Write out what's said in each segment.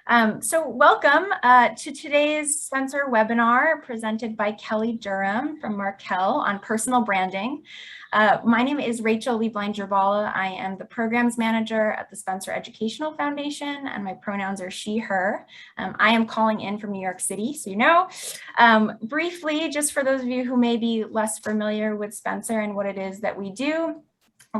So welcome to today's Spencer webinar presented by Kelly Durham from Markel on personal branding. My name is Rachel Lieblein-Gerbala. I am the programs manager at the Spencer Educational Foundation, and my pronouns are she, her. I am calling in from New York City, so you know. Briefly, just for those of you who may be less familiar with Spencer and what it is that we do,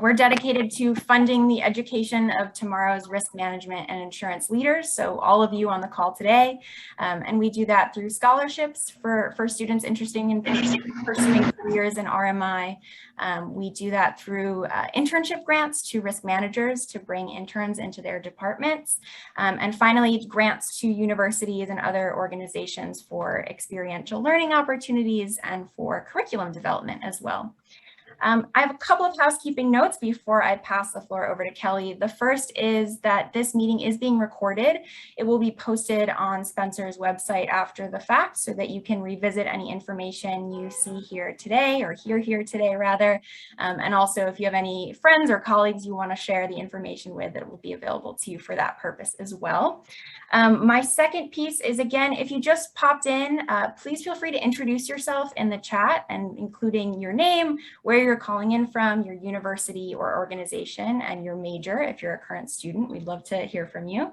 we're dedicated to funding the education of tomorrow's risk management and insurance leaders, so all of you on the call today. And we do that through scholarships for students interested in pursuing careers in RMI. We do that through internship grants to risk managers to bring interns into their departments. And finally, grants to universities and other organizations for experiential learning opportunities and for curriculum development as well. I have a couple of housekeeping notes before I pass the floor over to Kelly. The first is that this meeting is being recorded. It will be posted on Spencer's website after the fact so that you can revisit any information you see here today or hear here today rather. And also if you have any friends or colleagues you want to share the information with, it will be available to you for that purpose as well. My second piece is, again, if you just popped in, please feel free to introduce yourself in the chat, and including your name, where you're calling in from, your university or organization, and your major if you're a current student. We'd love to hear from you.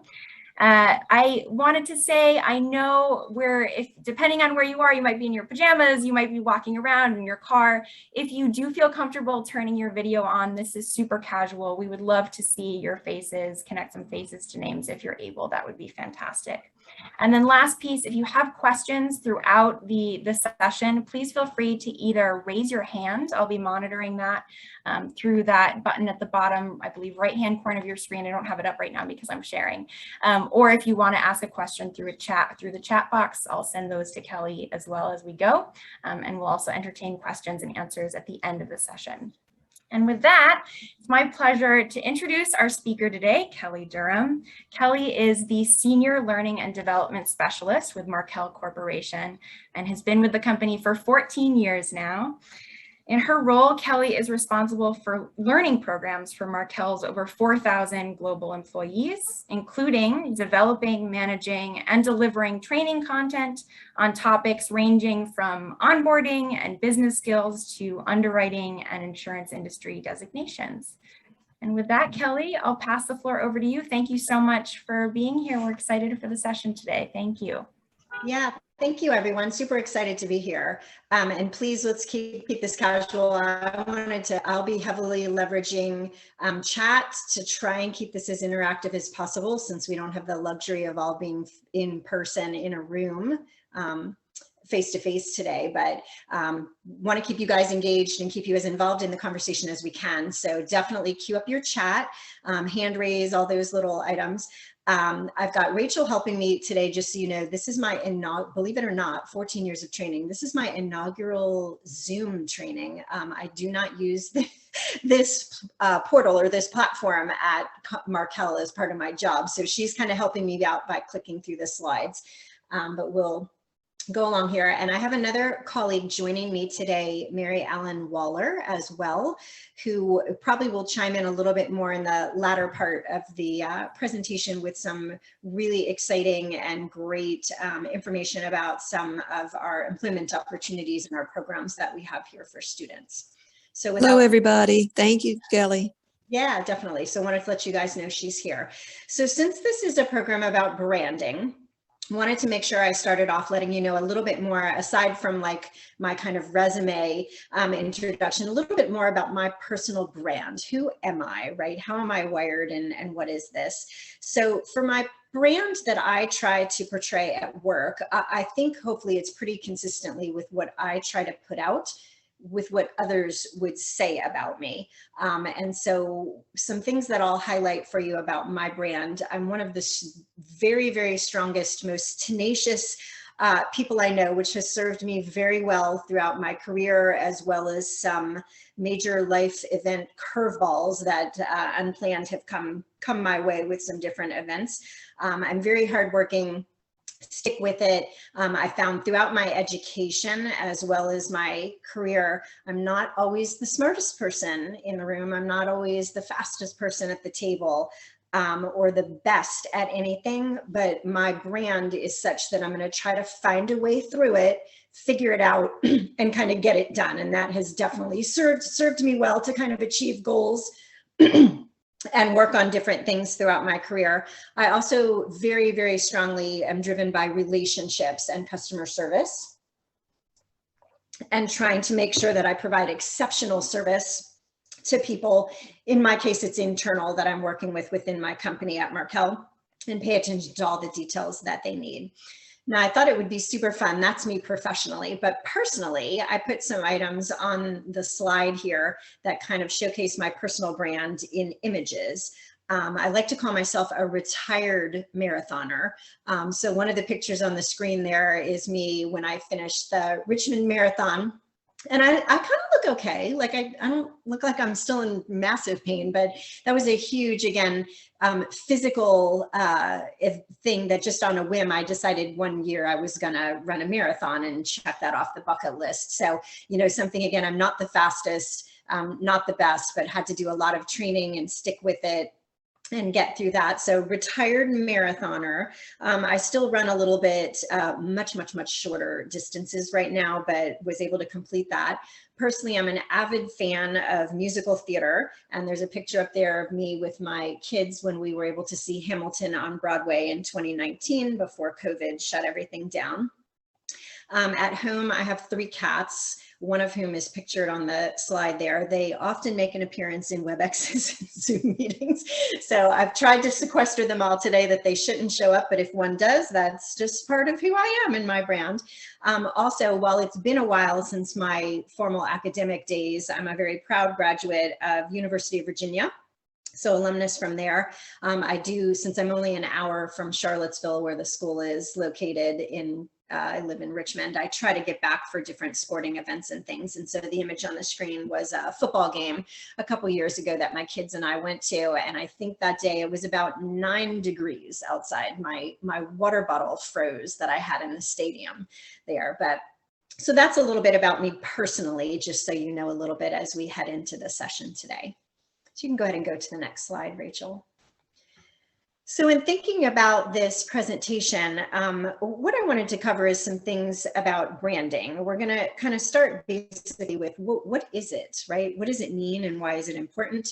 I wanted to say, I know depending on where you are, you might be in your pajamas, you might be walking around in your car. If you do feel comfortable turning your video on, this is super casual. We would love to see your faces, connect some faces to names if you're able. That would be fantastic. And then last piece, if you have questions throughout the session, please feel free to either raise your hand. I'll be monitoring that through that button at the bottom, I believe, right-hand corner of your screen. I don't have it up right now because I'm sharing. Or if you want to ask a question through the chat box, I'll send those to Kelly as well as we go. And we'll also entertain questions and answers at the end of the session. And with that, it's my pleasure to introduce our speaker today, Kelly Durham. Kelly is the Senior Learning and Development Specialist with Markel Corporation and has been with the company for 14 years now. In her role, Kelly is responsible for learning programs for Markel's over 4,000 global employees, including developing, managing, and delivering training content on topics ranging from onboarding and business skills to underwriting and insurance industry designations. And with that, Kelly, I'll pass the floor over to you. Thank you so much for being here. We're excited for the session today. Thank you. Yeah, thank you, everyone. Super excited to be here. And please, let's keep this casual. I'll be heavily leveraging chat to try and keep this as interactive as possible, since we don't have the luxury of all being in person in a room face-to-face today, but want to keep you guys engaged and keep you as involved in the conversation as we can. So definitely queue up your chat, hand raise, all those little items. I've got Rachel helping me today, just so you know. This is my believe it or not, 14 years of training. This is my inaugural Zoom training. I do not use this portal or this platform at Markel as part of my job. So she's kind of helping me out by clicking through the slides, but we'll go along here. And I have another colleague joining me today, Mary Ellen Waller, as well, who probably will chime in a little bit more in the latter part of the presentation with some really exciting and great information about some of our employment opportunities and our programs that we have here for students. So hello, everybody. Thank you, Kelly. Yeah, definitely. So I wanted to let you guys know she's here. So since this is a program about branding, wanted to make sure I started off letting you know a little bit more, aside from like my kind of resume introduction, a little bit more about my personal brand. Who am I, right? How am I wired, and what is this? So for my brand that I try to portray at work, I think hopefully it's pretty consistently with what I try to put out with what others would say about me. And so some things that I'll highlight for you about my brand. I'm one of the very, very strongest, most tenacious people I know, which has served me very well throughout my career, as well as some major life event curveballs that unplanned have come my way with some different events. I'm very hardworking, stick with it. I found throughout my education as well as my career, I'm not always the smartest person in the room. I'm not always the fastest person at the table. or the best at anything, but my brand is such that I'm going to try to find a way through it, figure it out, and kind of get it done. And that has definitely served me well to kind of achieve goals and work on different things throughout my career. I also very, very strongly am driven by relationships and customer service, and trying to make sure that I provide exceptional service to people. In my case, it's internal that I'm working with within my company at Markel, and pay attention to all the details that they need. Now, I thought it would be super fun. That's me professionally, but personally, I put some items on the slide here that kind of showcase my personal brand in images. I like to call myself a retired marathoner. So one of the pictures on the screen there is me when I finished the Richmond Marathon. And I kind of look okay. Like I don't look like I'm still in massive pain, but that was a huge, again, physical thing that just on a whim, I decided one year I was gonna run a marathon and check that off the bucket list. So, you know, something, again, I'm not the fastest, not the best, but had to do a lot of training and stick with it and get through that. So retired marathoner. I still run a little bit, much shorter distances right now, but was able to complete that. Personally, I'm an avid fan of musical theater, and there's a picture up there of me with my kids when we were able to see Hamilton on Broadway in 2019 before COVID shut everything down. At home, I have 3 cats, one of whom is pictured on the slide there. They often make an appearance in WebEx's and Zoom meetings. So I've tried to sequester them all today that they shouldn't show up, but if one does, that's just part of who I am and my brand. Also, while it's been a while since my formal academic days, I'm a very proud graduate of University of Virginia. So alumnus from there. I do, since I'm only an hour from Charlottesville, where the school is located in, I live in Richmond, I try to get back for different sporting events and things. And so the image on the screen was a football game a couple years ago that my kids and I went to. And I think that day it was about 9 degrees outside. My water bottle froze that I had in the stadium there. But so that's a little bit about me personally, just so you know a little bit as we head into the session today. So you can go ahead and go to the next slide, Rachel. So in thinking about this presentation, what I wanted to cover is some things about branding. We're going to kind of start basically with what is it, right? What does it mean and why is it important?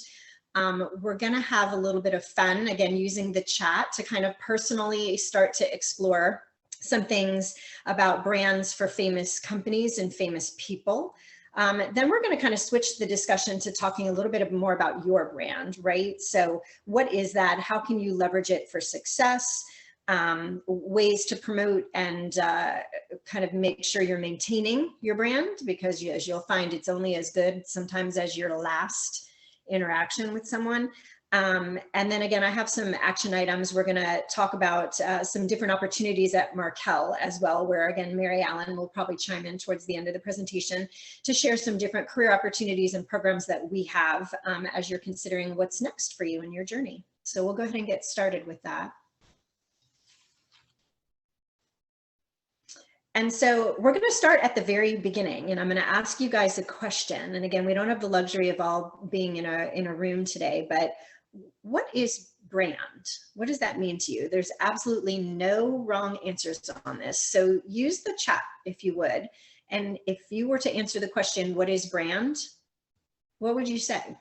We're going to have a little bit of fun, again, using the chat to kind of personally start to explore some things about brands for famous companies and famous people. Then we're going to kind of switch the discussion to talking a little bit more about your brand, right? So what is that? How can you leverage it for success? Ways to promote and kind of make sure you're maintaining your brand, because as you'll find, it's only as good sometimes as your last interaction with someone. And then again, I have some action items. We're going to talk about some different opportunities at Markel as well, where again, Mary Allen will probably chime in towards the end of the presentation to share some different career opportunities and programs that we have as you're considering what's next for you in your journey. So we'll go ahead and get started with that. And so we're going to start at the very beginning, and I'm going to ask you guys a question. And again, we don't have the luxury of all being in a room today, but what is brand? What does that mean to you? There's absolutely no wrong answers on this. So use the chat if you would. And if you were to answer the question, what is brand? What would you say?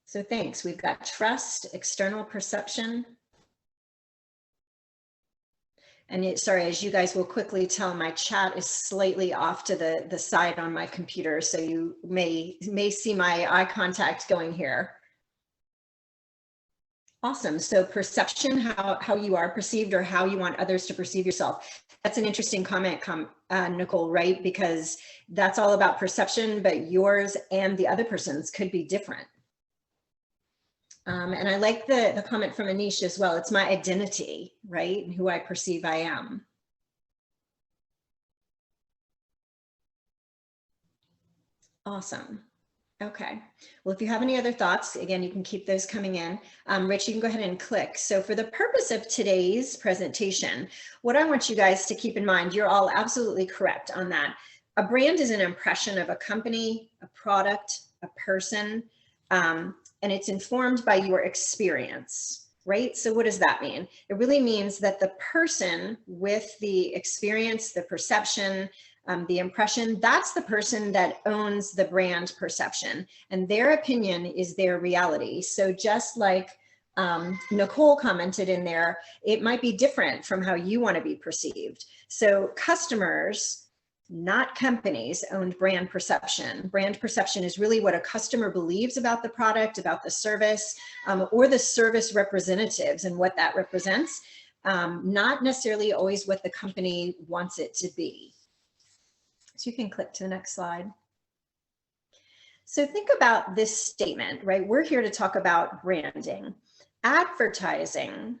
So thanks. We've got trust, external perception. And sorry, as you guys will quickly tell, my chat is slightly off to the side on my computer, so you may see my eye contact going here. Awesome. So perception, how you are perceived or how you want others to perceive yourself. That's an interesting comment, Nicole, right? Because that's all about perception, but yours and the other person's could be different. And I like the comment from Anish as well. It's my identity, right? And who I perceive I am. Awesome. Okay. Well, if you have any other thoughts, again, you can keep those coming in. Rich, you can go ahead and click. So for the purpose of today's presentation, what I want you guys to keep in mind, you're all absolutely correct on that. A brand is an impression of a company, a product, a person, and it's informed by your experience, right? So what does that mean? It really means that the person with the experience, the perception, the impression, that's the person that owns the brand perception, and their opinion is their reality. So just like Nicole commented in there, it might be different from how you want to be perceived. So customers, not companies, owned brand perception. Brand perception is really what a customer believes about the product, about the service, or the service representatives and what that represents, not necessarily always what the company wants it to be. So you can click to the next slide. So think about this statement, right? We're here to talk about branding. Advertising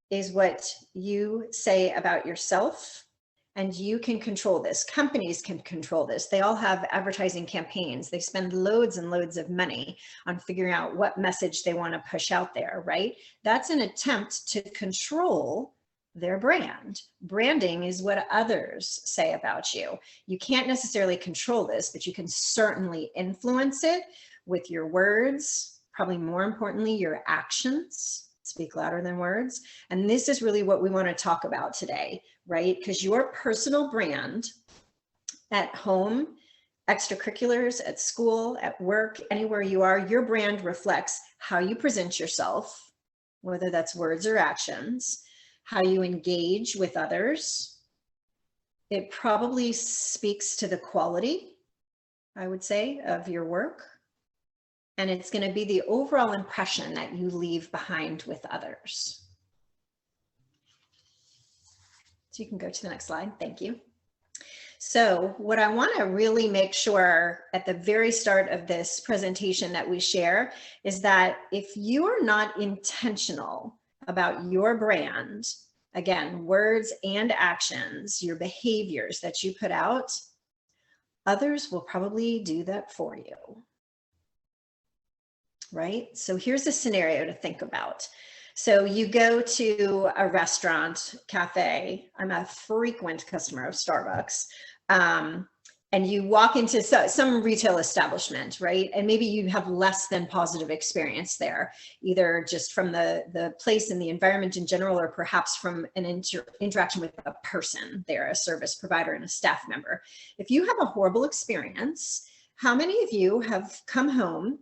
is what you say about yourself, and you can control this. Companies can control this. They all have advertising campaigns. They spend loads and loads of money on figuring out what message they want to push out there, right? That's an attempt to control their brand. Branding is what others say about you. You can't necessarily control this, but you can certainly influence it with your words, probably more importantly, your actions. Speak louder than words. And this is really what we want to talk about today, right? Because your personal brand at home, extracurriculars, at school, at work, anywhere you are, your brand reflects how you present yourself, whether that's words or actions, how you engage with others. It probably speaks to the quality, I would say, of your work. And it's going to be the overall impression that you leave behind with others. So you can go to the next slide. Thank you. So what I want to really make sure at the very start of this presentation that we share is that if you are not intentional about your brand, again, words and actions, your behaviors that you put out, others will probably do that for you. Right? So here's a scenario to think about. So you go to a restaurant, cafe. I'm a frequent customer of Starbucks. And you walk into some retail establishment, right? And maybe you have less than positive experience there, either just from the place and the environment in general, or perhaps from an interaction with a person there, a service provider and a staff member. If you have a horrible experience, how many of you have come home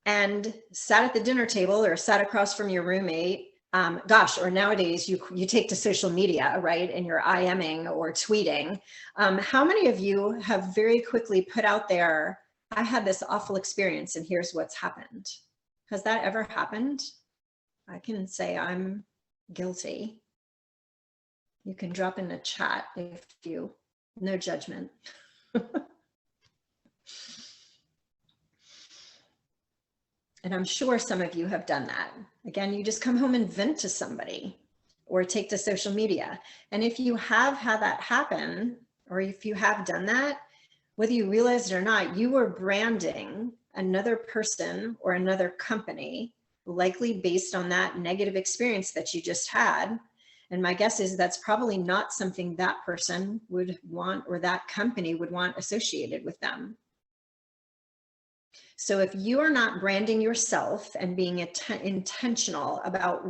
and sat at the dinner table or sat across from your roommate, or nowadays you take to social media, right? And you're IMing or tweeting. How many of you have very quickly put out there, I had this awful experience and here's what's happened? Has that ever happened? I can say I'm guilty. You can drop in the chat if you, no judgment. And I'm sure some of you have done that. Again, you just come home and vent to somebody or take to social media. And if you have had that happen, or if you have done that, whether you realize it or not, you were branding another person or another company, likely based on that negative experience that you just had. And my guess is that's probably not something that person would want or that company would want associated with them. So if you are not branding yourself and being intentional about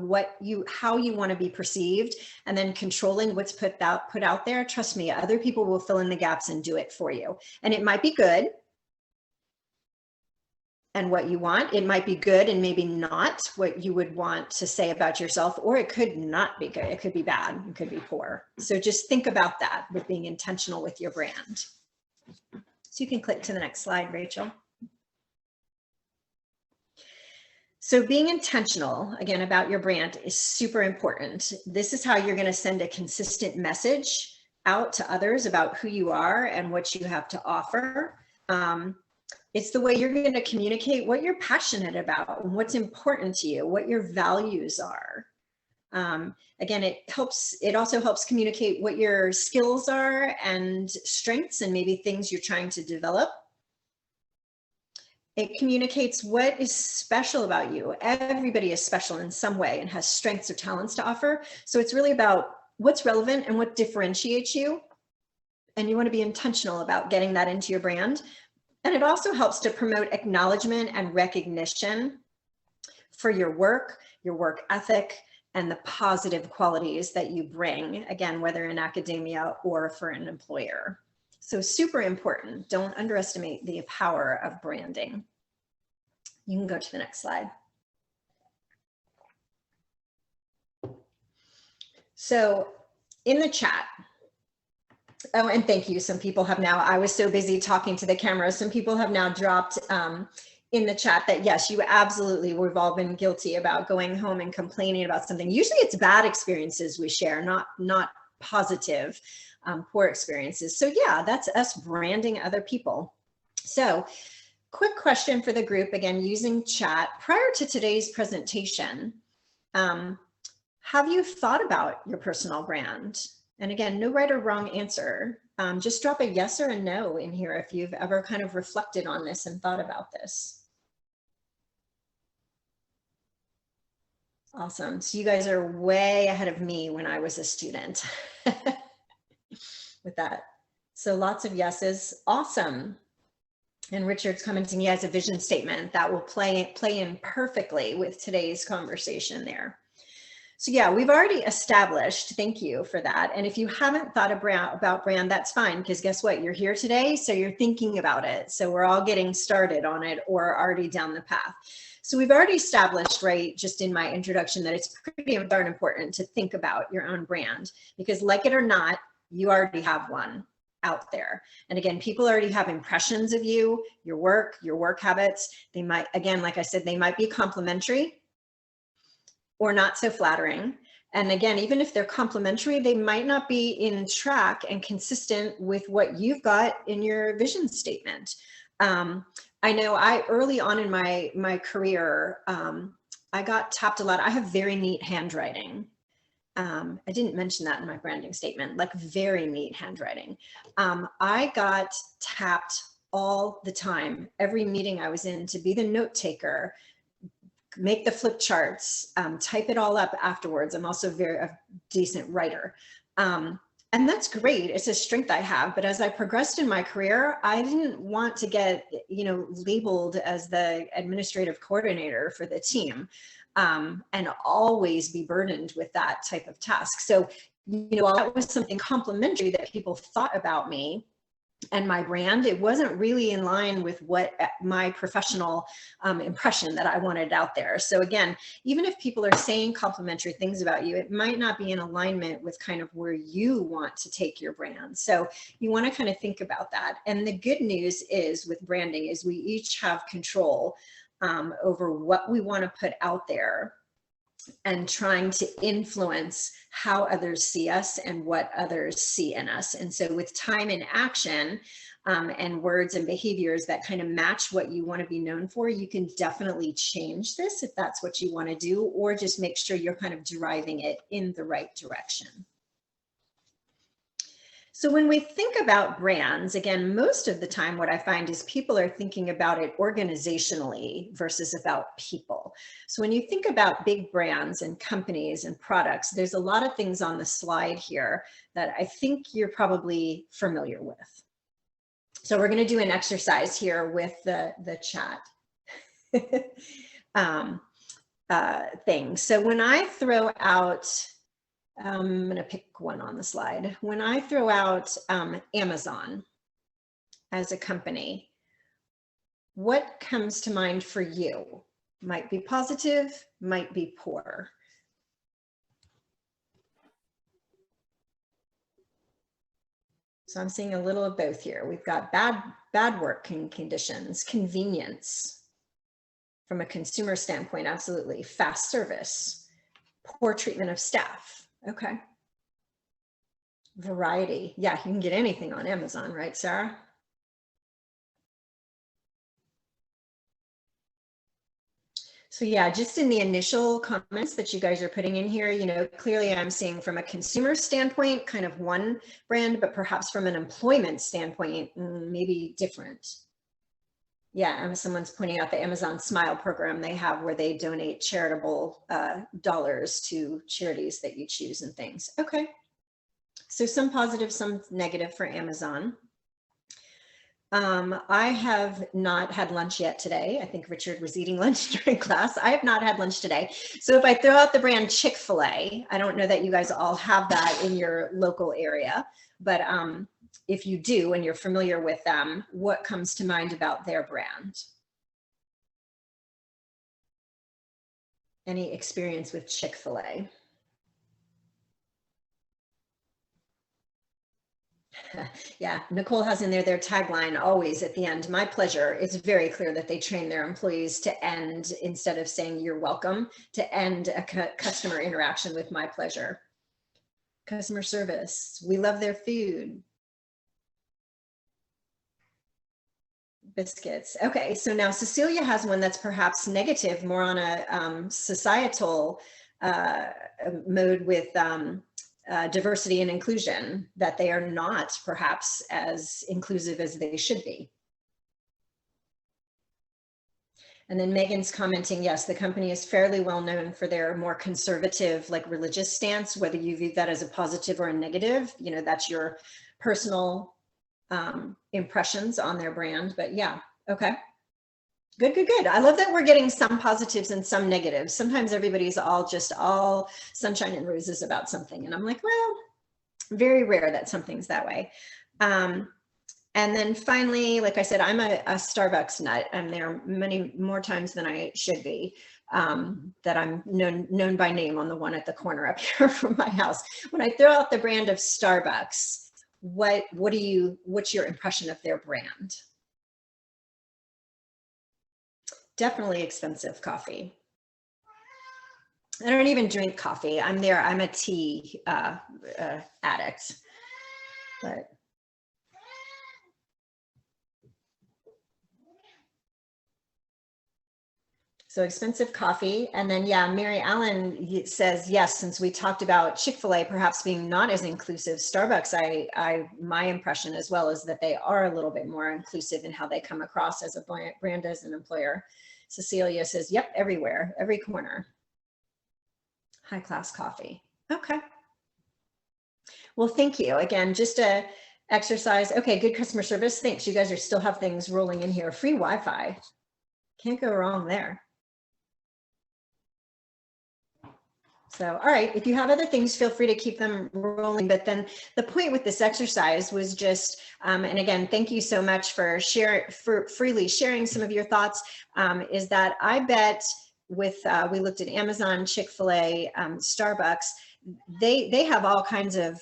how you want to be perceived, and then controlling what's put out there, trust me, other people will fill in the gaps and do it for you. And it might be good and what you want. It might be good and maybe not what you would want to say about yourself, or it could not be good. It could be bad. It could be poor. So just think about that with being intentional with your brand. So you can click to the next slide, Rachel. So being intentional, again, about your brand is super important. This is how you're going to send a consistent message out to others about who you are and what you have to offer. It's the way you're going to communicate what you're passionate about and what's important to you, what your values are. Again, it also helps communicate what your skills are and strengths and maybe things you're trying to develop. It communicates what is special about you. Everybody is special in some way and has strengths or talents to offer. So it's really about what's relevant and what differentiates you. And you want to be intentional about getting that into your brand. And it also helps to promote acknowledgement and recognition for your work ethic, and the positive qualities that you bring, again, whether in academia or for an employer. So super important. Don't underestimate the power of branding. You can go to the next slide. So in the chat, oh, and thank you. Some people have now, I was so busy talking to the camera, some people have now dropped in the chat that yes, you absolutely, we've all been guilty about going home and complaining about something. Usually it's bad experiences we share, not positive, poor experiences. So yeah, that's us branding other people. So quick question for the group, again, using chat. Prior to today's presentation, have you thought about your personal brand? And again, no right or wrong answer. Just drop a yes or a no in here if you've ever kind of reflected on this and thought about this. Awesome. So you guys are way ahead of me when I was a student with that. So lots of yeses. Awesome. And Richard's commenting, he has a vision statement that will play in perfectly with today's conversation there. So yeah, we've already established, thank you for that. And if you haven't thought about brand, that's fine, because guess what? You're here today, so you're thinking about it. So we're all getting started on it or already down the path. So we've already established, right, just in my introduction, that it's pretty darn important to think about your own brand, because like it or not, you already have one out there. And again, people already have impressions of you, your work habits. They might, again, like I said, they might be complimentary or not so flattering. And again, even if they're complimentary, they might not be in track and consistent with what you've got in your vision statement. I know early on in my career, I got tapped a lot. I have very neat handwriting. I didn't mention that in my branding statement, like very neat handwriting. I got tapped all the time, every meeting I was in, to be the note taker, make the flip charts, type it all up afterwards. I'm also a decent writer. And that's great. It's a strength I have. But as I progressed in my career, I didn't want to get, labeled as the administrative coordinator for the team, and always be burdened with that type of task. So, while that was something complimentary that people thought about me and my brand, it wasn't really in line with what my professional impression that I wanted out there. So again, even if people are saying complimentary things about you, it might not be in alignment with kind of where you want to take your brand. So you want to kind of think about that. And the good news is with branding is we each have control over what we want to put out there, and trying to influence how others see us and what others see in us. And so with time and action and words and behaviors that kind of match what you want to be known for, you can definitely change this if that's what you want to do, or just make sure you're kind of driving it in the right direction. So when we think about brands, again, most of the time what I find is people are thinking about it organizationally versus about people. So when you think about big brands and companies and products, there's a lot of things on the slide here that I think you're probably familiar with. So we're going to do an exercise here with the chat thing. So when I throw out, I'm going to pick one on the slide. When I throw out Amazon as a company, what comes to mind for you? Might be positive, might be poor. So I'm seeing a little of both here. We've got bad working conditions, convenience from a consumer standpoint, absolutely. Fast service, poor treatment of staff. Okay. Variety. Yeah, you can get anything on Amazon, right, Sarah? So yeah, just in the initial comments that you guys are putting in here, clearly I'm seeing from a consumer standpoint, kind of one brand, but perhaps from an employment standpoint, maybe different. Yeah, and someone's pointing out the Amazon Smile program they have where they donate charitable dollars to charities that you choose and things. Okay. So some positive, some negative for Amazon. I have not had lunch yet today. I think Richard was eating lunch during class. I have not had lunch today. So if I throw out the brand Chick-fil-A, I don't know that you guys all have that in your local area, but if you do and you're familiar with them, what comes to mind about their brand? Any experience with Chick-fil-A? Yeah, Nicole has in there their tagline always at the end, my pleasure. It's very clear that they train their employees to end, instead of saying you're welcome, to end a customer interaction with my pleasure. Customer service, we love their food. Biscuits. Okay, so now Cecilia has one that's perhaps negative, more on a societal mode with diversity and inclusion, that they are not perhaps as inclusive as they should be. And then Megan's commenting, yes, the company is fairly well known for their more conservative, like religious stance, whether you view that as a positive or a negative, you know, that's your personal impressions on their brand. But yeah, okay. Good, good, good. I love that we're getting some positives and some negatives. Sometimes everybody's all sunshine and roses about something. And I'm like, well, very rare that something's that way. And then finally, like I said, I'm a Starbucks nut. I'm there many more times than I should be, that I'm known by name on the one at the corner up here from my house. When I throw out the brand of Starbucks, what's your impression of their brand? Definitely expensive coffee. I don't even drink coffee. I'm a tea addict. But so expensive coffee. And then, yeah, Mary Allen says, yes, since we talked about Chick-fil-A perhaps being not as inclusive, Starbucks, my impression as well is that they are a little bit more inclusive in how they come across as a brand, as an employer. Cecilia says, yep, everywhere, every corner. High class coffee. Okay. Well, thank you. Again, just a exercise. Okay, good customer service. Thanks. You guys still have things rolling in here. Free Wi-Fi. Can't go wrong there. So, all right, if you have other things, feel free to keep them rolling. But then the point with this exercise was just, and again, thank you so much for freely sharing some of your thoughts, is that I bet with, we looked at Amazon, Chick-fil-A, Starbucks, they have all kinds of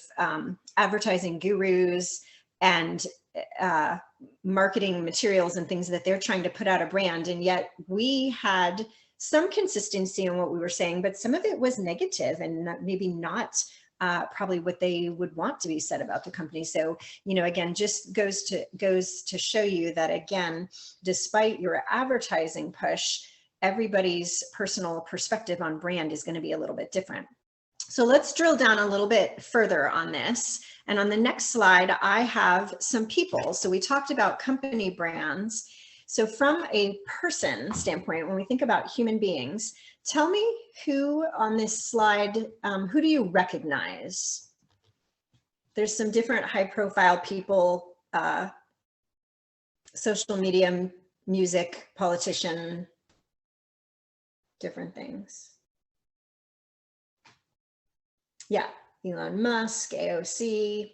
advertising gurus and marketing materials and things that they're trying to put out a brand. And yet we had some consistency in what we were saying, but some of it was negative and maybe not probably what they would want to be said about the company. So, you know, again, just goes to show you that, again, despite your advertising push, everybody's personal perspective on brand is going to be a little bit different. So let's drill down a little bit further on this. And on the next slide, I have some people. So we talked about company brands. So from a person standpoint, when we think about human beings, tell me who on this slide, who do you recognize? There's some different high profile people, social media, music, politician, different things. Yeah, Elon Musk, AOC,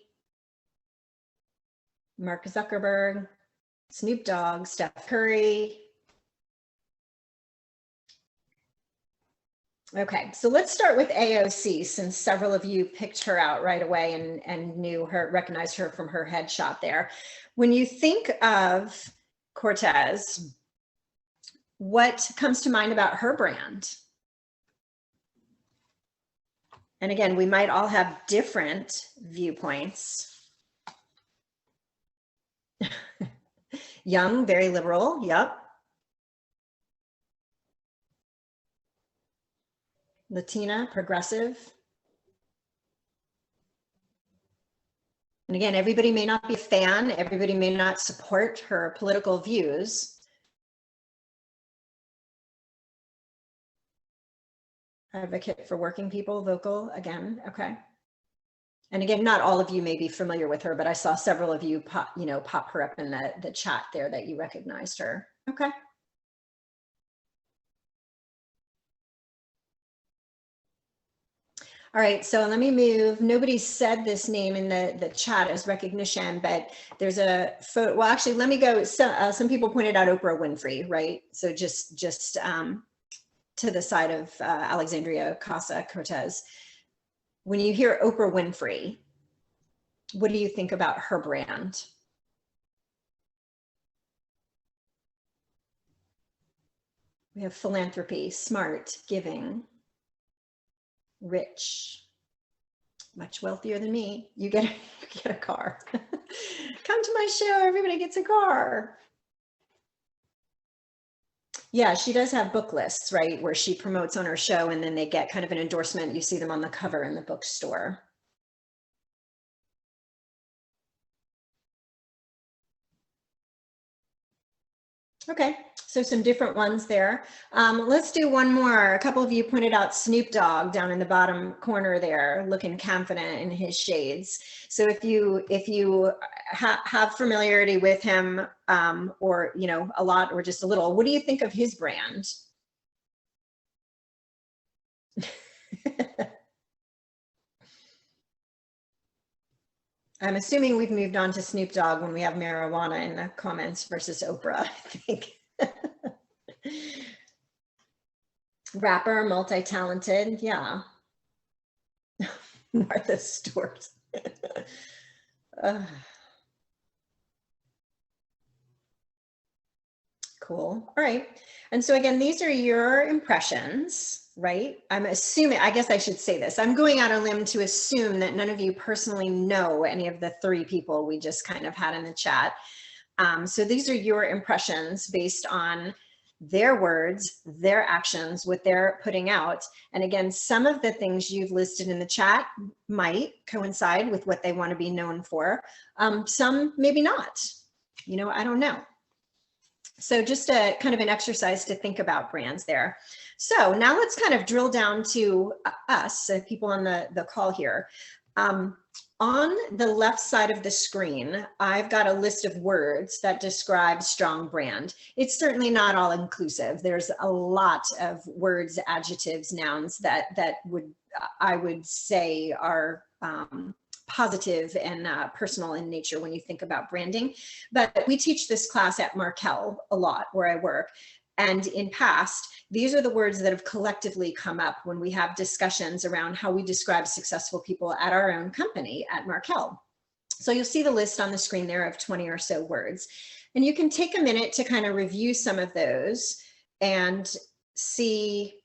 Mark Zuckerberg, Snoop Dogg, Steph Curry. Okay, so let's start with AOC, since several of you picked her out right away and knew her, recognized her from her headshot there. When you think of Cortez, what comes to mind about her brand? And again, we might all have different viewpoints. Young, very liberal, yep. Latina, progressive. And again, everybody may not be a fan, everybody may not support her political views. Advocate for working people, vocal, again, okay. And again, not all of you may be familiar with her, but I saw several of you pop her up in the chat there that you recognized her. Okay. All right, so let me move. Nobody said this name in the chat as recognition, but there's a photo. Well, actually, let me go. Some people pointed out Oprah Winfrey, right? So just to the side of Alexandria Casa-Cortez. When you hear Oprah Winfrey, what do you think about her brand? We have philanthropy, smart, giving, rich, much wealthier than me. You get a car. Come to my show, everybody gets a car. Yeah, she does have book lists, right, where she promotes on her show and then they get kind of an endorsement. You see them on the cover in the bookstore. Okay, so some different ones there. Let's do one more. A couple of you pointed out Snoop Dogg down in the bottom corner there, looking confident in his shades. So if you have familiarity with him, or a lot or just a little, what do you think of his brand? I'm assuming we've moved on to Snoop Dogg when we have marijuana in the comments versus Oprah, I think. Rapper, multi-talented, yeah. Martha Stewart. Cool. All right. And so again, these are your impressions, right? I'm assuming, I guess I should say this. I'm going out on a limb to assume that none of you personally know any of the three people we just kind of had in the chat. So these are your impressions based on their words, their actions, what they're putting out. And again, some of the things you've listed in the chat might coincide with what they want to be known for. Some maybe not, I don't know. So just a kind of an exercise to think about brands there. So now let's kind of drill down to us, people on the call here. On the left side of the screen, I've got a list of words that describe strong brand. It's certainly not all inclusive. There's a lot of words, adjectives, nouns that I would say are positive and personal in nature when you think about branding. But we teach this class at Markel a lot where I work. And in past, these are the words that have collectively come up when we have discussions around how we describe successful people at our own company at Markel. So you'll see the list on the screen there of 20 or so words. And you can take a minute to kind of review some of those and see,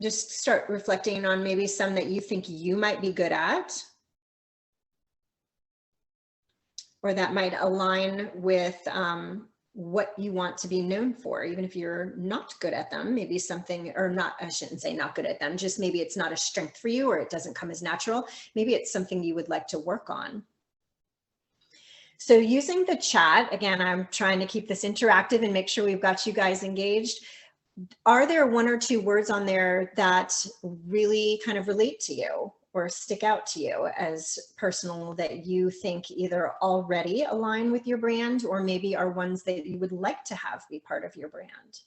just start reflecting on maybe some that you think you might be good at, or that might align with what you want to be known for, even if you're not good at them. Maybe something, or not, I shouldn't say not good at them, just maybe it's not a strength for you or it doesn't come as natural. Maybe it's something you would like to work on. So using the chat, again, I'm trying to keep this interactive and make sure we've got you guys engaged. Are there one or two words on there that really kind of relate to you or stick out to you as personal, that you think either already align with your brand or maybe are ones that you would like to have be part of your brand?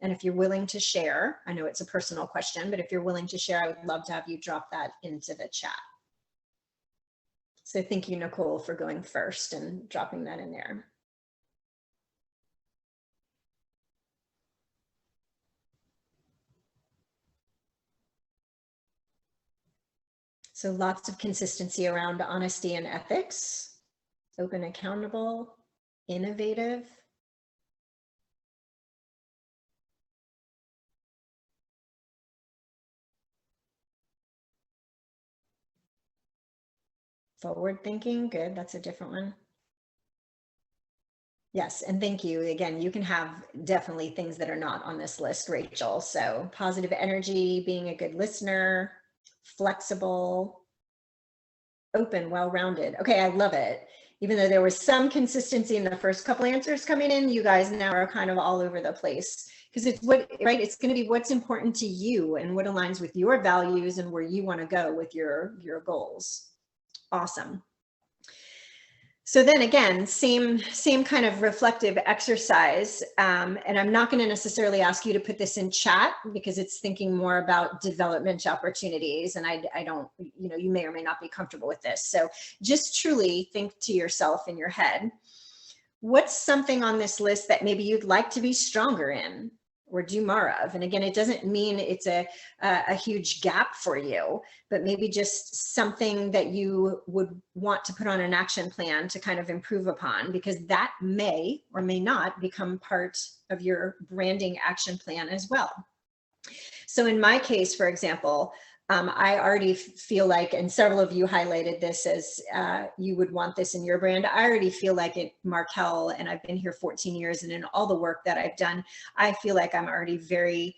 And if you're willing to share, I know it's a personal question, but if you're willing to share, I would love to have you drop that into the chat. So thank you, Nicole, for going first and dropping that in there. So lots of consistency around honesty and ethics, open, accountable, innovative. Forward thinking, good, that's a different one. Yes, and thank you. Again, you can have definitely things that are not on this list, Rachel. So positive energy, being a good listener, flexible, open, well-rounded. Okay, I love it. Even though there was some consistency in the first couple answers coming in, you guys now are kind of all over the place because it's it's going to be what's important to you and what aligns with your values and where you want to go with your goals. Awesome. So then again, same kind of reflective exercise. And I'm not going to necessarily ask you to put this in chat because it's thinking more about development opportunities. And I don't, you may or may not be comfortable with this. So just truly think to yourself in your head, what's something on this list that maybe you'd like to be stronger in or do more of? And again, it doesn't mean it's a huge gap for you, but maybe just something that you would want to put on an action plan to kind of improve upon, because that may or may not become part of your branding action plan as well. So in my case, for example, I already feel like, and several of you highlighted this as you would want this in your brand. I already feel like at Markel, and I've been here 14 years, and in all the work that I've done, I feel like I'm already very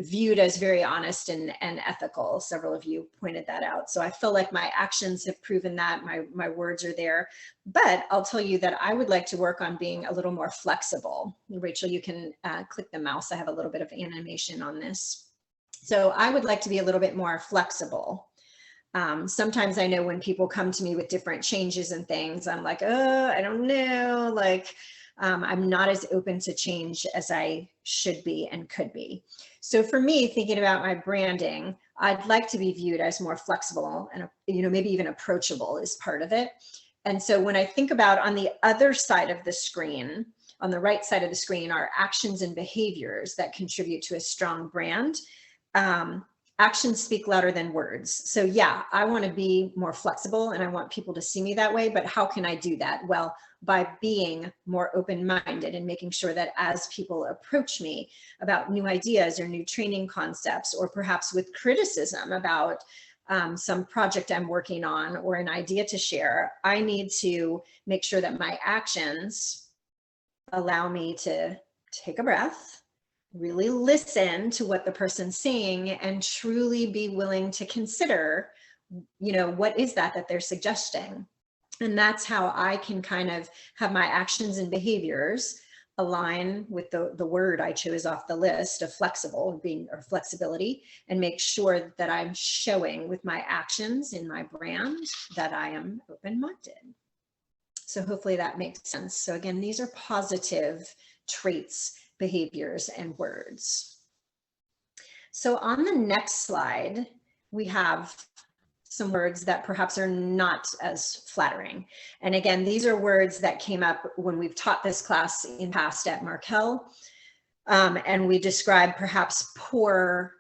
viewed as very honest and ethical. Several of you pointed that out. So I feel like my actions have proven that, my words are there. But I'll tell you that I would like to work on being a little more flexible. Rachel, you can click the mouse. I have a little bit of animation on this. So I would like to be a little bit more flexible. Sometimes I know when people come to me with different changes and things, I'm like, oh, I don't know, like I'm not as open to change as I should be and could be. So for me, thinking about my branding, I'd like to be viewed as more flexible and, maybe even approachable is part of it. And so when I think about on the other side of the screen, on the right side of the screen, are actions and behaviors that contribute to a strong brand. Actions speak louder than words. So yeah, I want to be more flexible and I want people to see me that way, but how can I do that? Well, by being more open-minded and making sure that as people approach me about new ideas or new training concepts, or perhaps with criticism about some project I'm working on or an idea to share, I need to make sure that my actions allow me to take a breath, really listen to what the person's saying, and truly be willing to consider, what is that they're suggesting. And that's how I can kind of have my actions and behaviors align with the word I chose off the list of flexible, or flexibility, and make sure that I'm showing with my actions in my brand that I am open-minded. So hopefully that makes sense. So again, these are positive traits, behaviors, and words. So on the next slide, we have some words that perhaps are not as flattering. And again, these are words that came up when we've taught this class in past at Markel. And we describe perhaps poor,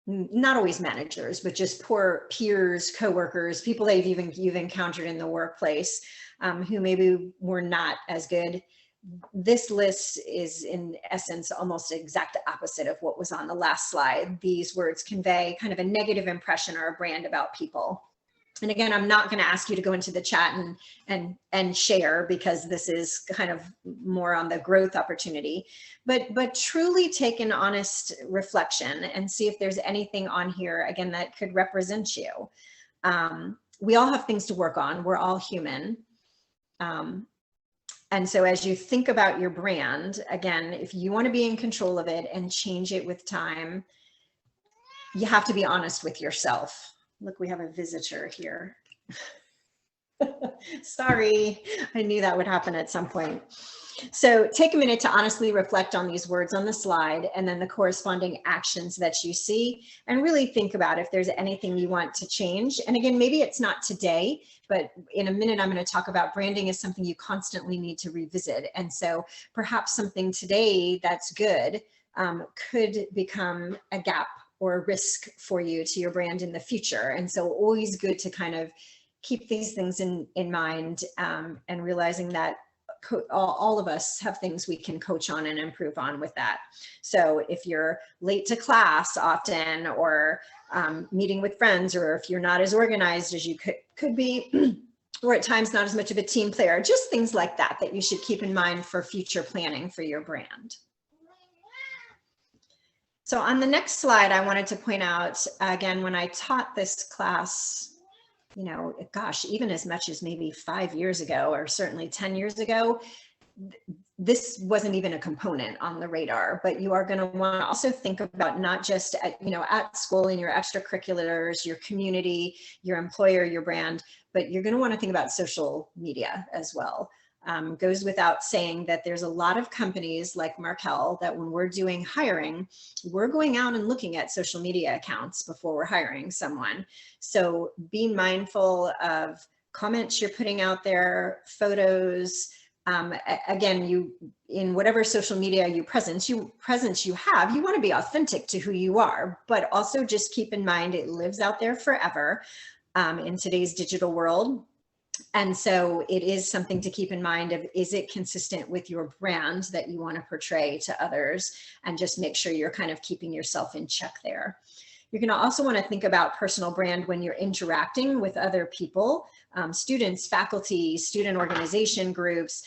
not always managers, but just poor peers, coworkers, people that you've encountered in the workplace who maybe were not as good. This list is in essence almost the exact opposite of what was on the last slide. These words convey kind of a negative impression or a brand about people. And again, I'm not going to ask you to go into the chat and share, because this is kind of more on the growth opportunity, but truly take an honest reflection and see if there's anything on here, again, that could represent you. We all have things to work on. We're all human. And so as you think about your brand, again, if you want to be in control of it and change it with time, you have to be honest with yourself. Look, we have a visitor here. Sorry, I knew that would happen at some point. So take a minute to honestly reflect on these words on the slide and then the corresponding actions that you see, and really think about if there's anything you want to change. And again, maybe it's not today, but in a minute, I'm going to talk about branding as something you constantly need to revisit. And so perhaps something today that's good could become a gap or a risk for you to your brand in the future. And so always good to kind of keep these things in mind and realizing that all of us have things we can coach on and improve on with that. So if you're late to class often, or meeting with friends, or if you're not as organized as you could be, or at times not as much of a team player, just things like that that you should keep in mind for future planning for your brand. So on the next slide, I wanted to point out, again, when I taught this class, gosh, even as much as maybe 5 years ago, or certainly 10 years ago, this wasn't even a component on the radar, but you are going to want to also think about not just at school in your extracurriculars, your community, your employer, your brand, but you're going to want to think about social media as well. Goes without saying that there's a lot of companies like Markel that when we're doing hiring, we're going out and looking at social media accounts before we're hiring someone. So be mindful of comments you're putting out there, photos. Again, in whatever social media presence you have, you want to be authentic to who you are, but also just keep in mind it lives out there forever in today's digital world. And so it is something to keep in mind of, is it consistent with your brand that you want to portray to others, and just make sure you're kind of keeping yourself in check there. You're going to also want to think about personal brand when you're interacting with other people, students, faculty, student organization groups.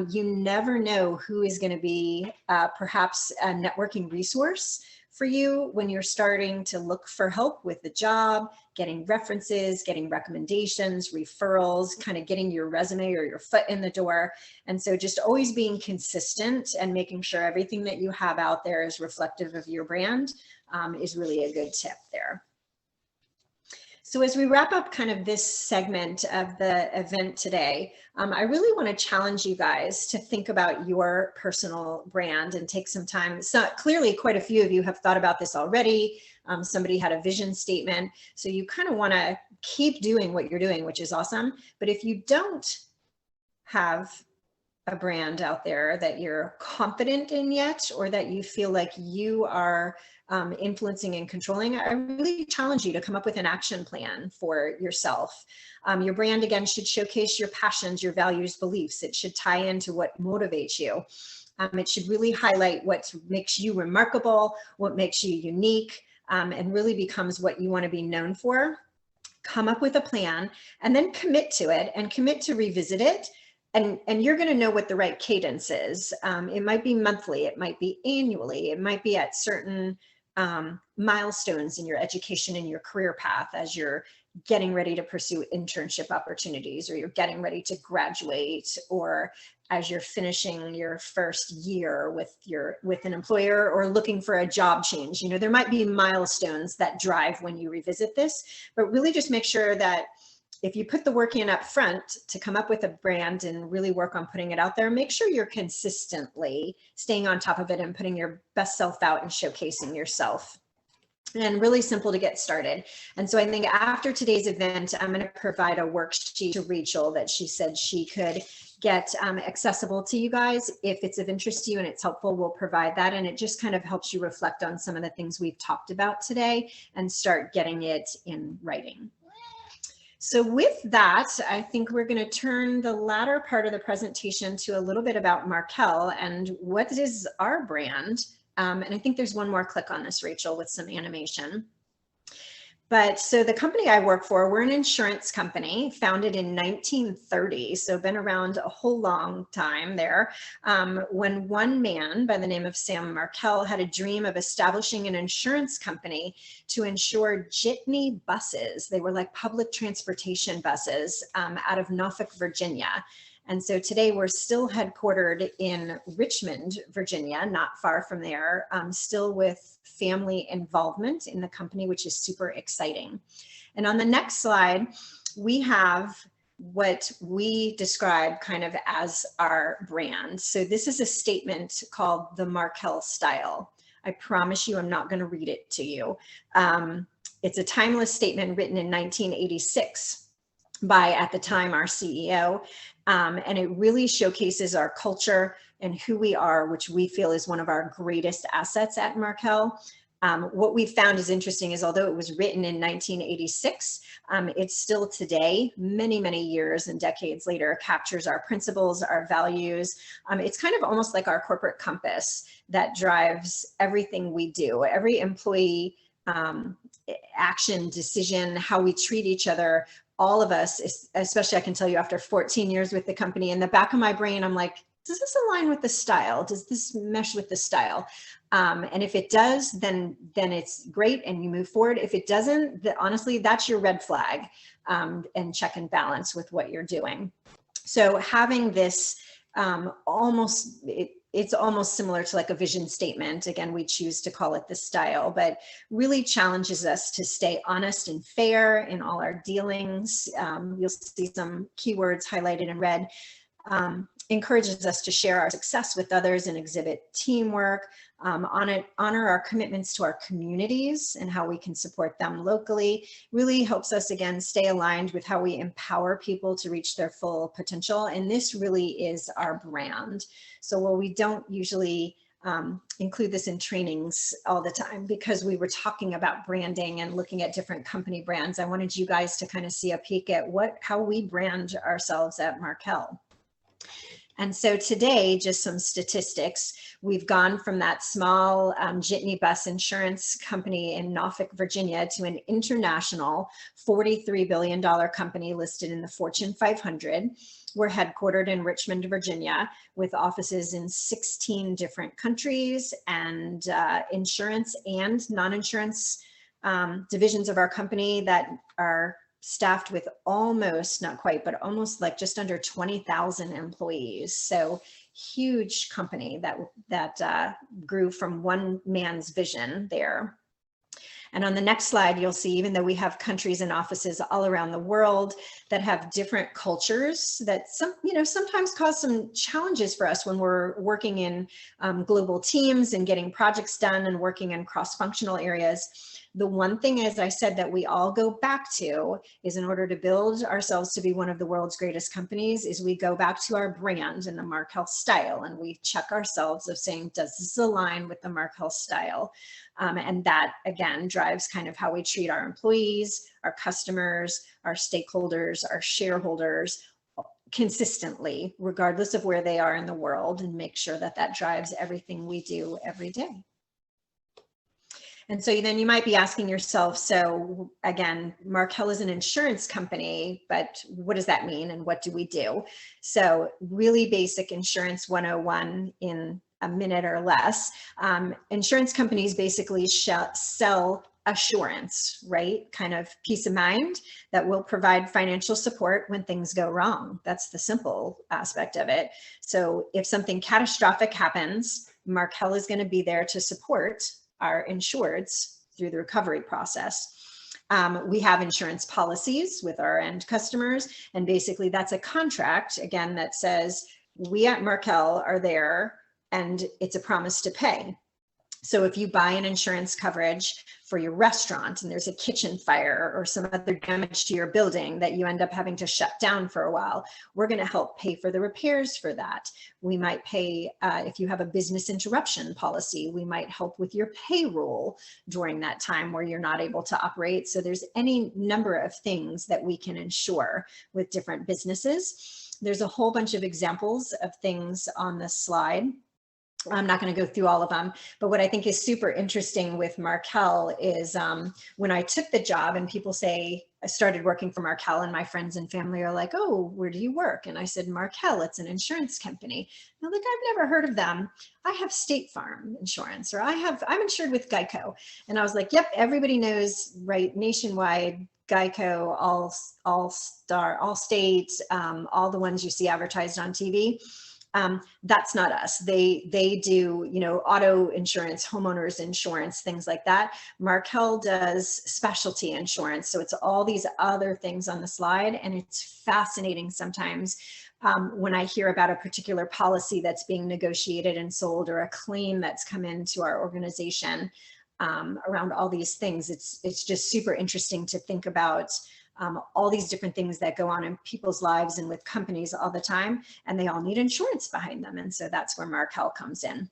You never know who is going to be perhaps a networking resource for you when you're starting to look for help with the job, getting references, getting recommendations, referrals, kind of getting your resume or your foot in the door. And so just always being consistent and making sure everything that you have out there is reflective of your brand is really a good tip there. So as we wrap up kind of this segment of the event today, I really want to challenge you guys to think about your personal brand and take some time. So clearly quite a few of you have thought about this already. Somebody had a vision statement. So you kind of want to keep doing what you're doing, which is awesome. But if you don't have a brand out there that you're confident in yet, or that you feel like you are influencing and controlling, I really challenge you to come up with an action plan for yourself. Your brand, again, should showcase your passions, your values, beliefs. It should tie into what motivates you. It should really highlight what makes you remarkable, what makes you unique, and really becomes what you want to be known for. Come up with a plan and then commit to it, and commit to revisit it. And you're going to know what the right cadence is. It might be monthly, it might be annually, it might be at certain milestones in your education and your career path as you're getting ready to pursue internship opportunities, or you're getting ready to graduate, or as you're finishing your first year with an employer, or looking for a job change. You know, there might be milestones that drive when you revisit this, but really just make sure that if you put the work in up front to come up with a brand and really work on putting it out there, make sure you're consistently staying on top of it and putting your best self out and showcasing yourself. And really simple to get started. And so I think after today's event, I'm going to provide a worksheet to Rachel that she said she could get accessible to you guys. If it's of interest to you and it's helpful, we'll provide that. And it just kind of helps you reflect on some of the things we've talked about today and start getting it in writing. So with that, I think we're going to turn the latter part of the presentation to a little bit about Markel and what is our brand. And I think there's one more click on this, Rachel, with some animation. But so the company I work for, we're an insurance company founded in 1930, so been around a whole long time there, when one man by the name of Sam Markel had a dream of establishing an insurance company to insure jitney buses. They were like public transportation buses out of Norfolk, Virginia. And so today we're still headquartered in Richmond, Virginia, not far from there, still with family involvement in the company, which is super exciting. And on the next slide, we have what we describe kind of as our brand. So this is a statement called the Markel style. I promise you, I'm not going to read it to you. It's a timeless statement written in 1986 by, at the time, our CEO. And it really showcases our culture and who we are, which we feel is one of our greatest assets at Markel. What we found is interesting is, although it was written in 1986, it's still today, many, many years and decades later, captures our principles, our values. It's kind of almost like our corporate compass that drives everything we do. Every employee action, decision, how we treat each other, all of us, especially I can tell you after 14 years with the company, in the back of my brain, I'm like, does this align with the style? Does this mesh with the style? And if it does, then it's great and you move forward. If it doesn't, honestly, that's your red flag, and check and balance with what you're doing. So having this it's almost similar to like a vision statement. Again, we choose to call it the style, but really challenges us to stay honest and fair in all our dealings. You'll see some keywords highlighted in red. Encourages us to share our success with others and exhibit teamwork, honor our commitments to our communities and how we can support them locally. Really helps us, again, stay aligned with how we empower people to reach their full potential. And this really is our brand. So while we don't usually include this in trainings all the time, because we were talking about branding and looking at different company brands, I wanted you guys to kind of see a peek at how we brand ourselves at Markel. And so today, just some statistics. We've gone from that small jitney bus insurance company in Norfolk, Virginia, to an international $43 billion company listed in the Fortune 500. We're headquartered in Richmond, Virginia, with offices in 16 different countries, and insurance and non-insurance divisions of our company that are staffed with almost, not quite, but almost like just under 20,000 employees. So huge company that grew from one man's vision there. And on the next slide, you'll see, even though we have countries and offices all around the world that have different cultures that sometimes cause some challenges for us when we're working in global teams and getting projects done and working in cross-functional areas. The one thing, as I said, that we all go back to is, in order to build ourselves to be one of the world's greatest companies, is we go back to our brand and the Markel style, and we check ourselves of saying, does this align with the Markel style? And that, again, drives kind of how we treat our employees, our customers, our stakeholders, our shareholders consistently, regardless of where they are in the world, and make sure that that drives everything we do every day. And so then you might be asking yourself, so again, Markel is an insurance company, but what does that mean and what do we do? So really basic insurance 101 in a minute or less. Insurance companies basically sell assurance, right? Kind of peace of mind that will provide financial support when things go wrong. That's the simple aspect of it. So if something catastrophic happens, Markel is going to be there to support our insureds through the recovery process. We have insurance policies with our end customers, and basically that's a contract, again, that says we at Markel are there and it's a promise to pay. So if you buy an insurance coverage for your restaurant and there's a kitchen fire or some other damage to your building that you end up having to shut down for a while, we're going to help pay for the repairs for that. We might pay, if you have a business interruption policy, we might help with your payroll during that time where you're not able to operate. So there's any number of things that we can insure with different businesses. There's a whole bunch of examples of things on this slide. I'm not going to go through all of them, but what I think is super interesting with Markel is when I took the job and people say, I started working for Markel, and my friends and family are like, oh, where do you work? And I said, Markel, it's an insurance company. And they're like, I've never heard of them. I have State Farm insurance, or I'm insured with Geico. And I was like, yep, everybody knows, right? Nationwide, Geico, Allstate, all the ones you see advertised on TV. That's not us. They do, auto insurance, homeowners insurance, things like that. Markel does specialty insurance. So it's all these other things on the slide. And it's fascinating sometimes when I hear about a particular policy that's being negotiated and sold, or a claim that's come into our organization around all these things. It's just super interesting to think about all these different things that go on in people's lives and with companies all the time, and they all need insurance behind them. And so that's where Markel comes in.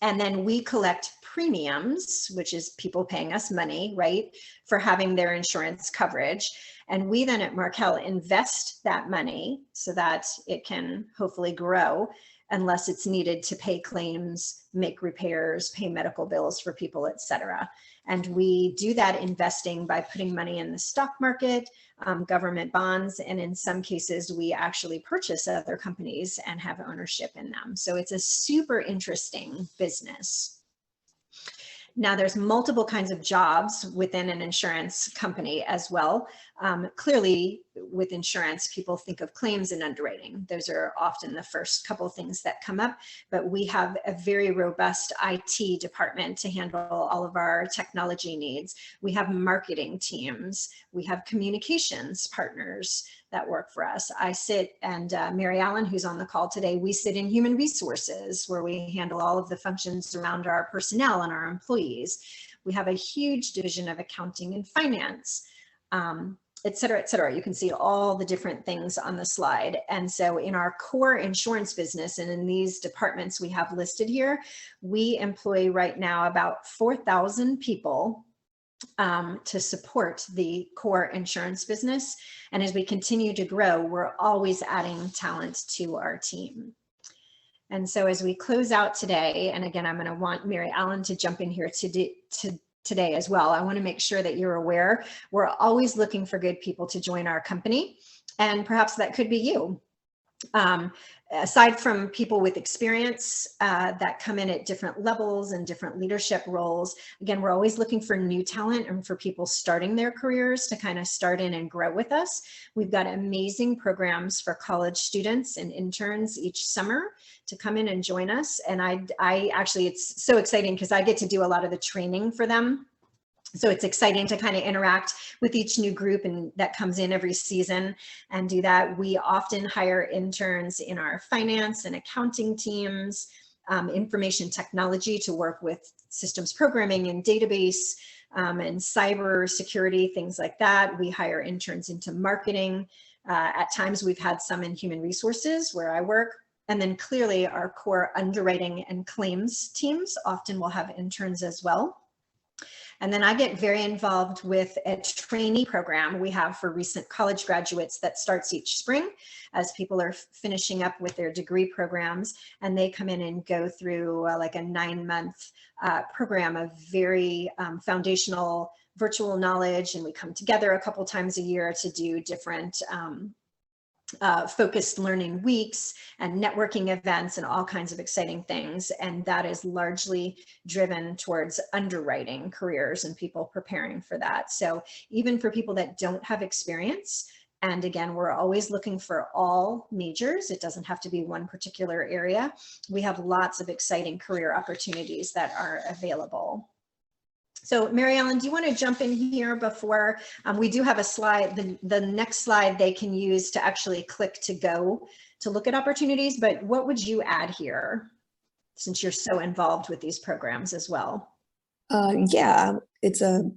And then we collect premiums, which is people paying us money, right, for having their insurance coverage. And we then at Markel invest that money so that it can hopefully grow, unless it's needed to pay claims, make repairs, pay medical bills for people, et cetera. And we do that investing by putting money in the stock market, government bonds, and in some cases, we actually purchase other companies and have ownership in them. So it's a super interesting business. Now, there's multiple kinds of jobs within an insurance company as well. Clearly, with insurance, people think of claims and underwriting. Those are often the first couple of things that come up, but we have a very robust IT department to handle all of our technology needs. We have marketing teams. We have communications partners that work for us. I sit, and Mary Allen, who's on the call today, we sit in human resources, where we handle all of the functions around our personnel and our employees. We have a huge division of accounting and finance, et cetera, et cetera. You can see all the different things on the slide. And so in our core insurance business, and in these departments we have listed here, we employ right now about 4,000 people to support the core insurance business. And as we continue to grow, we're always adding talent to our team. And so as we close out today, and again, I'm going to want Mary Allen to jump in here today as well. I want to make sure that you're aware we're always looking for good people to join our company, and perhaps that could be you. Aside from people with experience that come in at different levels and different leadership roles, again, we're always looking for new talent and for people starting their careers to kind of start in and grow with us. We've got amazing programs for college students and interns each summer to come in and join us. And I actually, it's so exciting because I get to do a lot of the training for them. So it's exciting to kind of interact with each new group and that comes in every season and do that. We often hire interns in our finance and accounting teams, information technology to work with systems programming and database and cyber security, things like that. We hire interns into marketing. At times we've had some in human resources where I work. And then clearly our core underwriting and claims teams often will have interns as well. And then I get very involved with a trainee program we have for recent college graduates that starts each spring as people are finishing up with their degree programs, and they come in and go through like a 9-month program of very foundational virtual knowledge. And we come together a couple times a year to do different focused learning weeks and networking events and all kinds of exciting things. And that is largely driven towards underwriting careers and people preparing for that. So even for people that don't have experience, and again, we're always looking for all majors. It doesn't have to be one particular area. We have lots of exciting career opportunities that are available. So Mary Ellen, do you want to jump in here before we do have a slide, the next slide they can use to actually click to go to look at opportunities, but what would you add here since you're so involved with these programs as well? Yeah, it's a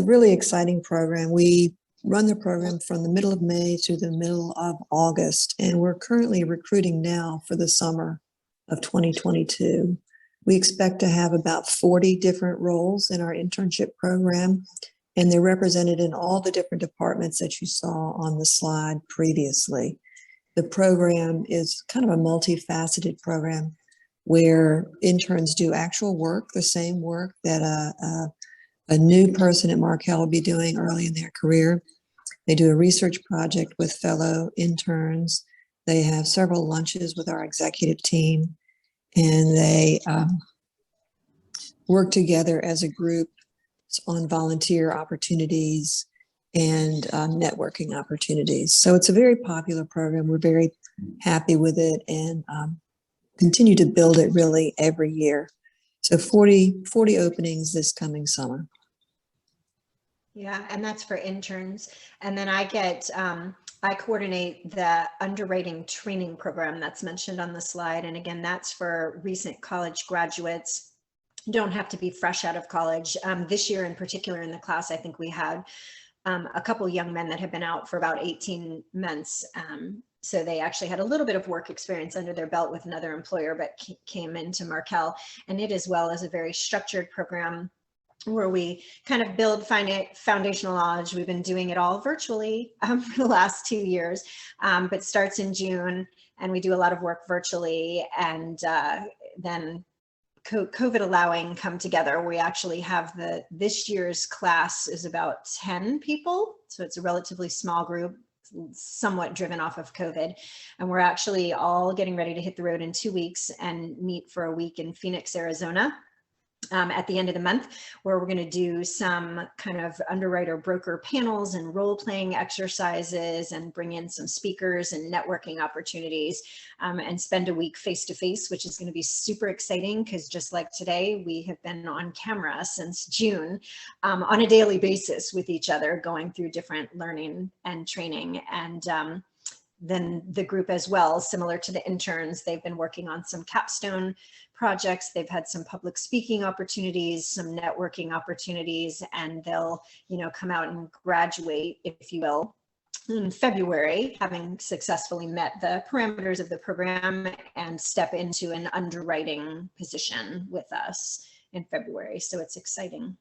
really exciting program. We run the program from the middle of May to the middle of August, and we're currently recruiting now for the summer of 2022. We expect to have about 40 different roles in our internship program, and they're represented in all the different departments that you saw on the slide previously. The program is kind of a multifaceted program where interns do actual work, the same work that a new person at Markel will be doing early in their career. They do a research project with fellow interns. They have several lunches with our executive team, and they work together as a group on volunteer opportunities and networking opportunities. So it's a very popular program. We're very happy with it and continue to build it really every year. So 40 openings this coming summer. Yeah, and that's for interns. And then I get, I coordinate the underwriting training program that's mentioned on the slide. And again, that's for recent college graduates. You don't have to be fresh out of college. This year in particular in the class, I think we had a couple young men that have been out for about 18 months. So they actually had a little bit of work experience under their belt with another employer, but came into Markel. And it as well as a very structured program where we kind of build foundational knowledge. We've been doing it all virtually for the last 2 years, but starts in June, and we do a lot of work virtually. And then COVID allowing come together. We actually have this year's class is about 10 people. So it's a relatively small group, somewhat driven off of COVID. And we're actually all getting ready to hit the road in 2 weeks and meet for a week in Phoenix, Arizona. at the end of the month, where we're going to do some kind of underwriter broker panels and role-playing exercises and bring in some speakers and networking opportunities, and spend a week face-to-face, which is going to be super exciting because just like today, we have been on camera since June on a daily basis with each other, going through different learning and training. And then the group as well, similar to the interns, they've been working on some capstone projects. They've had some public speaking opportunities, some networking opportunities, and they'll, come out and graduate, if you will, in February, having successfully met the parameters of the program and step into an underwriting position with us in February. So it's exciting.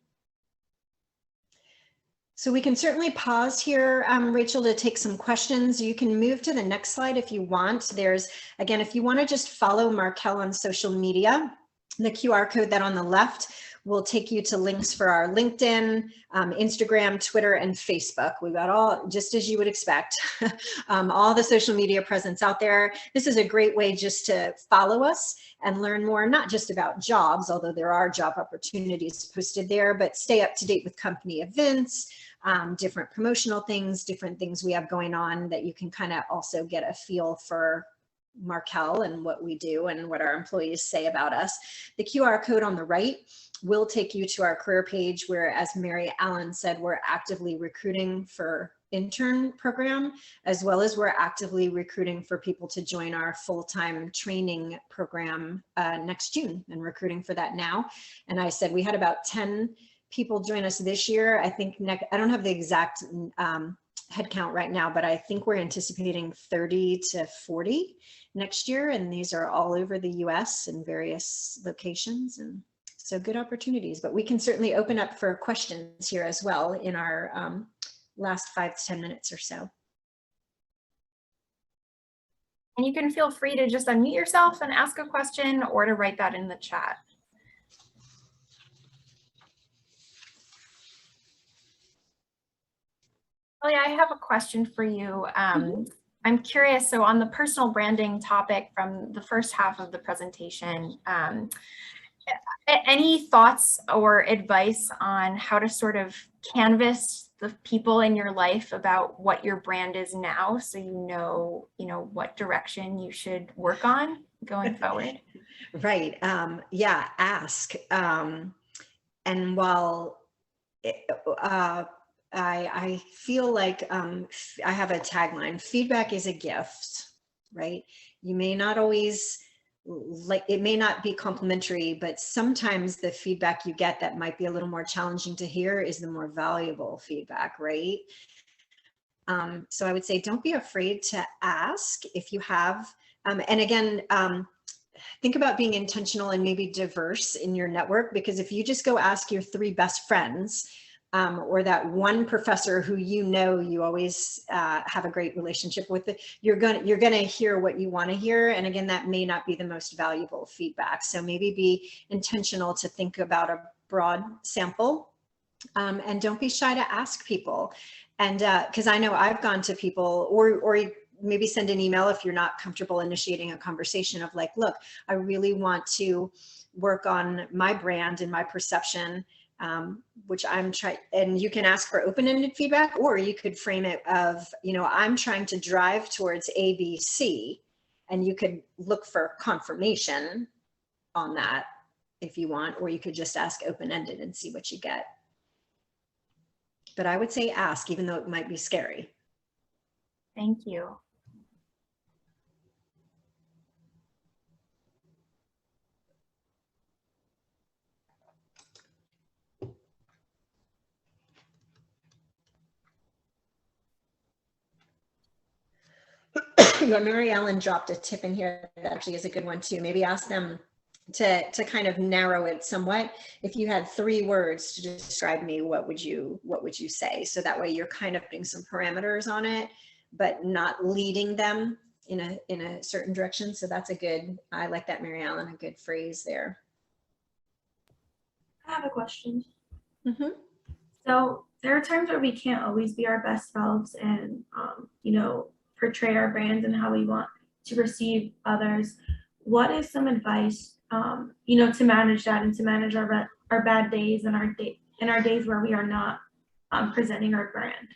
So we can certainly pause here, Rachel, to take some questions. You can move to the next slide if you want. There's, again, if you want to just follow Markel on social media, the QR code that on the left will take you to links for our LinkedIn, Instagram, Twitter, and Facebook. We've got all, just as you would expect, all the social media presence out there. This is a great way just to follow us and learn more, not just about jobs, although there are job opportunities posted there, but stay up to date with company events, different promotional things, different things we have going on that you can kind of also get a feel for Markel and what we do and what our employees say about us. The QR code on the right will take you to our career page where, as Mary Allen said, we're actively recruiting for intern program, as well as we're actively recruiting for people to join our full-time training program next June, and recruiting for that now. And I said we had about 10 people join us this year. I think I don't have the exact headcount right now, but I think we're anticipating 30 to 40 next year. And these are all over the US in various locations. And so good opportunities, but we can certainly open up for questions here as well in our last 5 to 10 minutes or so. And you can feel free to just unmute yourself and ask a question or to write that in the chat. Kelly, I have a question for you. I'm curious, so on the personal branding topic from the first half of the presentation, any thoughts or advice on how to sort of canvas the people in your life about what your brand is now, so you know what direction you should work on going forward? Right. Yeah, ask. And while I feel like I have a tagline, feedback is a gift, right? You may not always it may not be complimentary, but sometimes the feedback you get that might be a little more challenging to hear is the more valuable feedback, right? So I would say don't be afraid to ask if you have, and again, think about being intentional and maybe diverse in your network, because if you just go ask your 3 best friends, or that one professor who you always have a great relationship with, you're gonna hear what you want to hear, and again, that may not be the most valuable feedback. So maybe be intentional to think about a broad sample, and don't be shy to ask people. And because I know I've gone to people, or maybe send an email if you're not comfortable initiating a conversation of like, look, I really want to work on my brand and my perception. Which I'm trying, and you can ask for open-ended feedback, or you could frame it of, I'm trying to drive towards ABC, and you could look for confirmation on that if you want, or you could just ask open-ended and see what you get. But I would say ask, even though it might be scary. Thank you. Mary Ellen dropped a tip in here that actually is a good one too. Maybe ask them to kind of narrow it somewhat. If you had 3 words to describe me, what would you say? So that way you're kind of putting some parameters on it, but not leading them in a certain direction. So that's a good, I like that, Mary Ellen, a good phrase there. I have a question. Mm-hmm. So there are times where we can't always be our best selves and, portray our brands and how we want to perceive others. What is some advice to manage that and to manage our bad days and our days where we are not presenting our brand.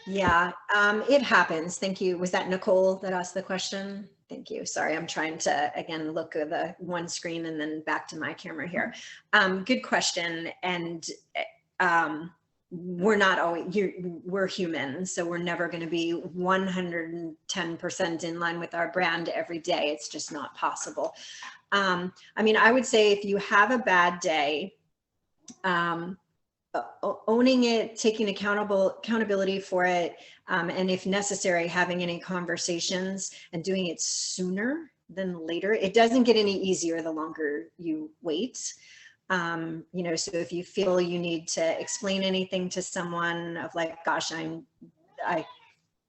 Yeah, it happens. Thank you. Was that Nicole that asked the question? Thank you. Sorry, I'm trying to, again, look at the one screen and then back to my camera here. Good question. And we're not always, we're human, so we're never going to be 110% in line with our brand every day. It's just not possible. I mean, I would say if you have a bad day, owning it, taking accountability for it, and if necessary, having any conversations and doing it sooner than later. It doesn't get any easier the longer you wait. So if you feel you need to explain anything to someone of like, gosh, I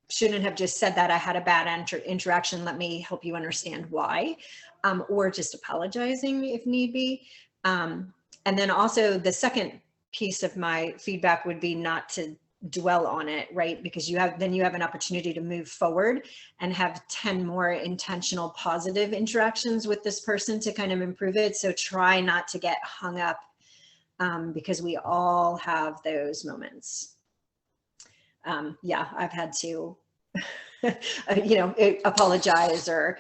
shouldn't have just said that, I had a bad interaction, let me help you understand why, or just apologizing if need be. And then also the second piece of my feedback would be not to dwell on it, right? Because you have an opportunity to move forward and have 10 more intentional positive interactions with this person to kind of improve it. So try not to get hung up, because we all have those moments. Yeah, I've had to, apologize or,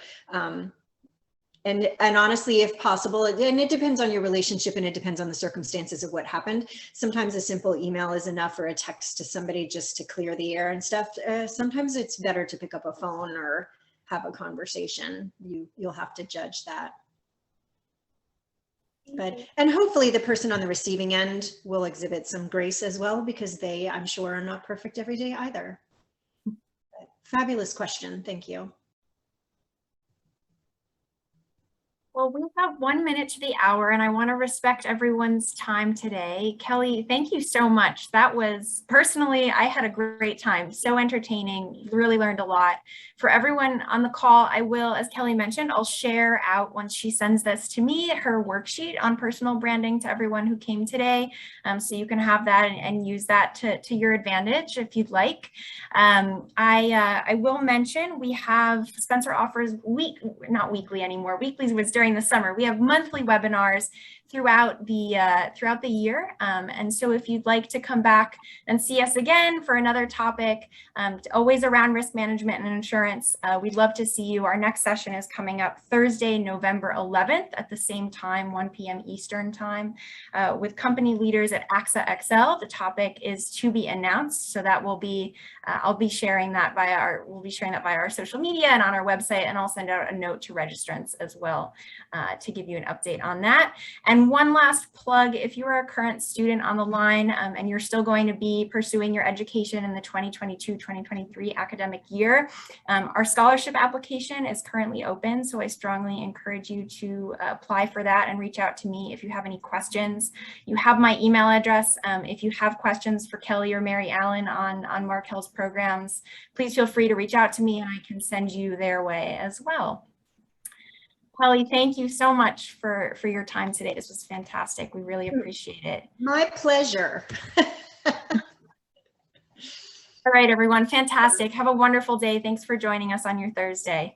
and honestly, if possible, and it depends on your relationship and it depends on the circumstances of what happened. Sometimes a simple email is enough, or a text to somebody just to clear the air and stuff. Sometimes it's better to pick up a phone or have a conversation. You'll have to judge that. And hopefully the person on the receiving end will exhibit some grace as well, because they, I'm sure, are not perfect every day either. But fabulous question. Thank you. Well, we have 1 minute to the hour, and I want to respect everyone's time today. Kelly, thank you so much. That was, personally, I had a great time. So entertaining, really learned a lot. For everyone on the call, I will, as Kelly mentioned, I'll share out, once she sends this to me, her worksheet on personal branding to everyone who came today. So you can have that and use that to your advantage if you'd like. I will mention we have Spencer offers not weekly anymore. Weeklies was during the summer. We have monthly webinars throughout the year. And so if you'd like to come back and see us again for another topic, always around risk management and insurance, we'd love to see you. Our next session is coming up Thursday, November 11th at the same time, 1 p.m. Eastern time, with company leaders at AXA XL. The topic is to be announced. So that will be, we'll be sharing that via our social media and on our website, and I'll send out a note to registrants as well to give you an update on that. And one last plug, if you are a current student on the line and you're still going to be pursuing your education in the 2022-2023 academic year, our scholarship application is currently open. So I strongly encourage you to apply for that and reach out to me if you have any questions. You have my email address. If you have questions for Kelly or Mary Allen on Markel's programs, please feel free to reach out to me and I can send you their way as well. Kelly, thank you so much for your time today. This was fantastic. We really appreciate it. My pleasure. All right, everyone. Fantastic. Have a wonderful day. Thanks for joining us on your Thursday.